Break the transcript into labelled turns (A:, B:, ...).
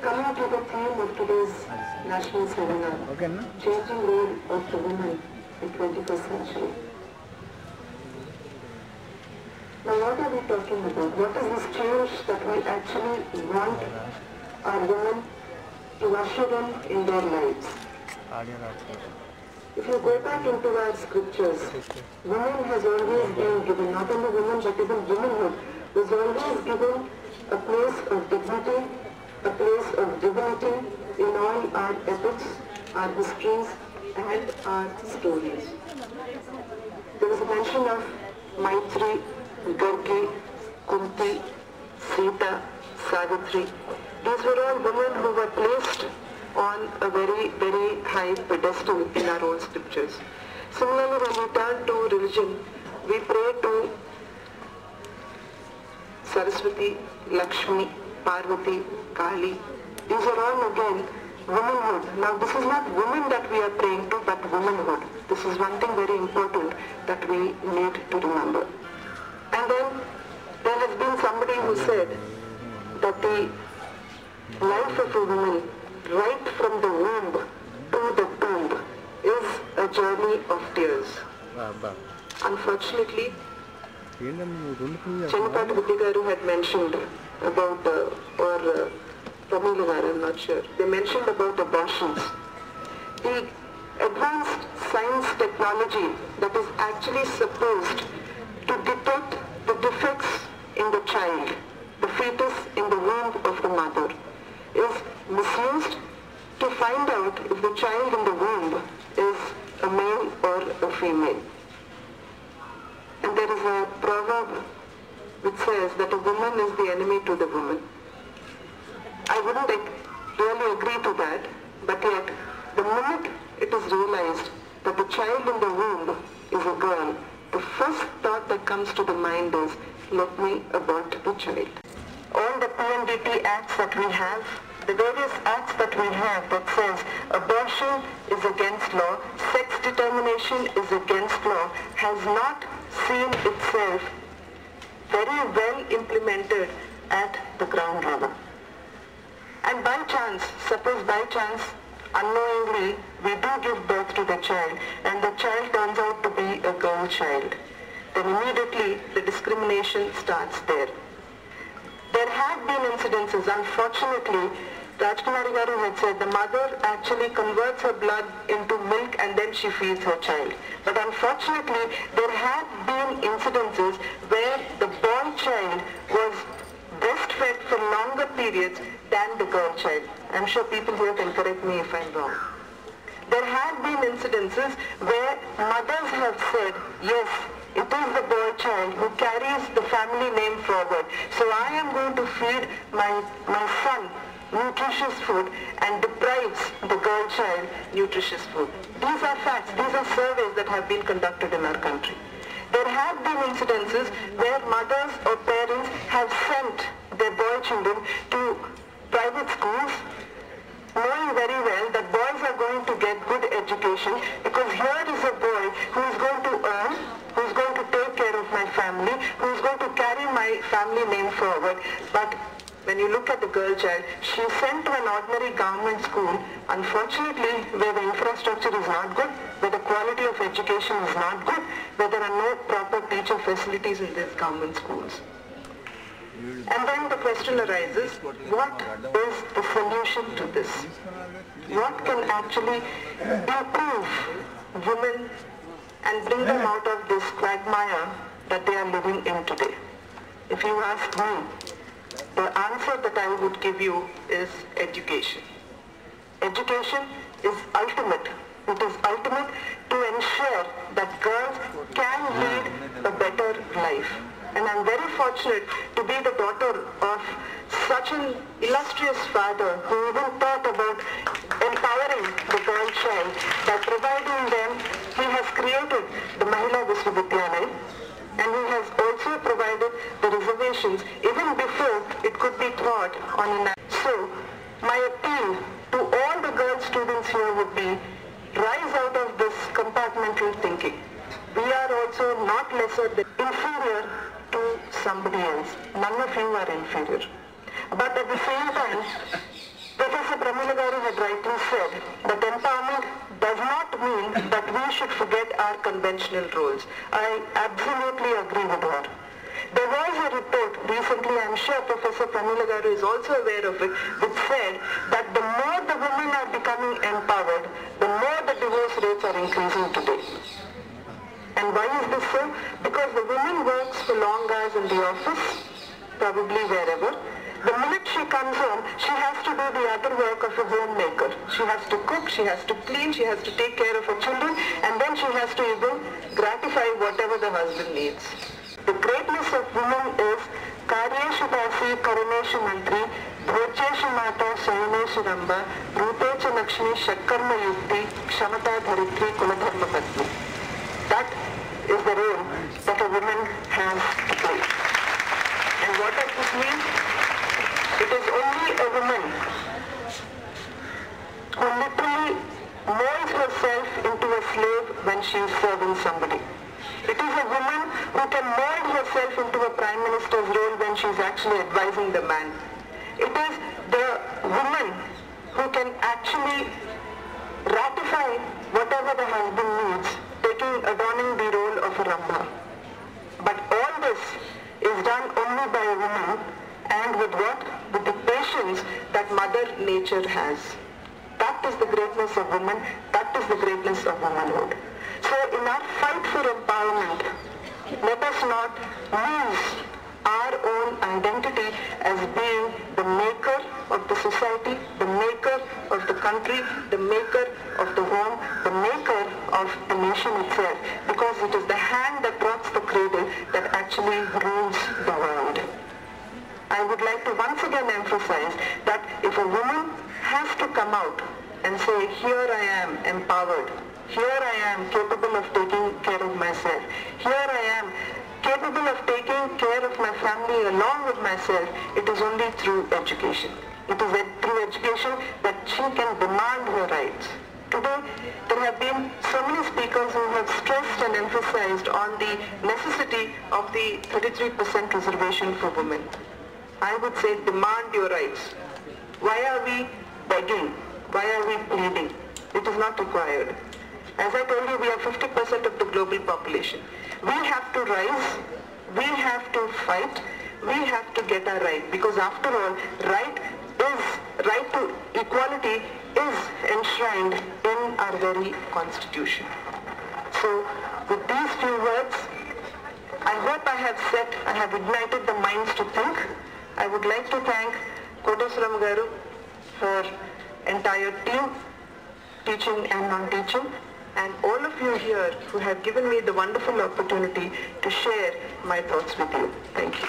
A: coming to the theme of today's national seminar, Changing Role of the Woman in 21st Century. Now what are we talking about? What is this change that we actually want our women to usher in their lives? If you go back into our scriptures, woman has always been given, not only women but even womanhood, was always given a place of dignity, a place of divinity in all our epics, our histories and our stories. There is a mention of Maitri, Gargi, Kunti, Sita, Savitri. These were all women who were placed on a very, very high pedestal in our own scriptures. Similarly, when we turn to religion, we pray to Saraswati, Lakshmi, Parvati, Kali. These are all again womanhood. Now this is not women that we are praying to, but womanhood. This is one thing very important that we need to remember. And then there has been somebody who said that the life of a woman right from the womb to the tomb is a journey of tears. Unfortunately, Chennapat Garu had mentioned about, or Mahila, I'm not sure, they mentioned about abortions. The advanced science technology that is actually supposed to detect the defects in the child, the fetus in the womb of the mother, is misused to find out if the child in the womb is a male or a female. And there is a proverb which says that a woman is the enemy to the woman. I wouldn't really agree to that, but yet the moment it is realized that the child in the womb is a girl, the first thought that comes to the mind is, let me abort the child. All the PNDT acts that we have, the various acts that we have that says abortion is against law, sex determination is against law, has not seen itself very well implemented at the ground level. And by chance, suppose by chance, unknowingly, we do give birth to the child and the child turns out to be a girl child, then immediately the discrimination starts there. There have been incidences, unfortunately, Rajkumari Garu had said the mother actually converts her blood into milk and then she feeds her child. But unfortunately, there have been incidences where the boy child was breastfed for longer periods than the girl child. I'm sure people here can correct me if I'm wrong. There have been incidences where mothers have said, yes, it is the boy child who carries the family name forward. So I am going to feed my son nutritious food and deprives the girl child nutritious food. These are facts. These are surveys that have been conducted in our country. There have been incidences where mothers or parents have sent their boy children to private schools, knowing very well that boys are going to get good education because here is a boy who is going to earn, who is going to take care of my family, who is going to carry my family name forward. But when you look at the girl child, she is sent to an ordinary government school, unfortunately, where the infrastructure is not good, where the quality of education is not good, where there are no proper teacher facilities in these government schools. And then the question arises, what is the solution to this? What can actually improve women and bring them out of this quagmire that they are living in today? If you ask me, the answer that I would give you is education. Education is ultimate. It is ultimate to ensure that girls can lead a better life. And I'm very fortunate to be the daughter of such an illustrious father who even thought about empowering the girl child by providing them. He has created the Mahila Vishwavidyalaya, and he has also provided the reservations even before it could be taught on an act. So, my appeal to all the girl students here would be, rise out of this compartmental thinking. We are also not lesser than inferior to somebody else. None of you are inferior. But at the same time, the forget our conventional roles. I absolutely agree with her. There was a report recently, I'm sure Professor Pramila Garu is also aware of it, which said that the more the women are becoming empowered, the more the divorce rates are increasing today. And why is this so? Because the woman works for long hours in the office, probably wherever. The minute she comes home, she has to do the other work of a homemaker. She has to cook, she has to clean, she has to take care of her children, and then she has to even gratify whatever the husband needs. The greatness of women is Karyeshu Dasi Karuneshu Mantri Bhojyeshu Mata Shayaneshu Ramba Rupecha Lakshmi Shakkarma Yukti Kshamata Dharitri Kuladharma Patni. That is the role that a woman has to play. And what does this mean? It is only a woman who literally molds herself into a slave when she is serving somebody. It is a woman who can mold herself into a prime minister's role when she is actually advising the man. It is the woman who can actually ratify whatever the husband needs, adorning the role of a Rambha. But all this is done only by a woman, and with what? With the patience that Mother Nature has. That is the greatness of woman, that is the greatness of womanhood. So in our fight for empowerment, let us not lose our own identity as being the maker of the society, the maker of the country, the maker of the home, the maker of the nation itself, because it is the hand that rocks the cradle that actually rules the world. I would like to once again emphasize that if a woman has to come out and say, here I am empowered, here I am capable of taking care of myself, here I am capable of taking care of my family along with myself, it is only through education. It is through education that she can demand her rights. Today, there have been so many speakers who have stressed and emphasized on the necessity of the 33% reservation for women. I would say demand your rights. Why are we begging? Why are we pleading? It is not required. As I told you, we are 50% of the global population. We have to rise, we have to fight, we have to get our right, because after all, right to equality is enshrined in our very constitution. So with these few words, I hope I have ignited the minds to think. I would like to thank Koteswaram Garu, her entire team, teaching and non-teaching, and all of you here who have given me the wonderful opportunity to share my thoughts with you. Thank you.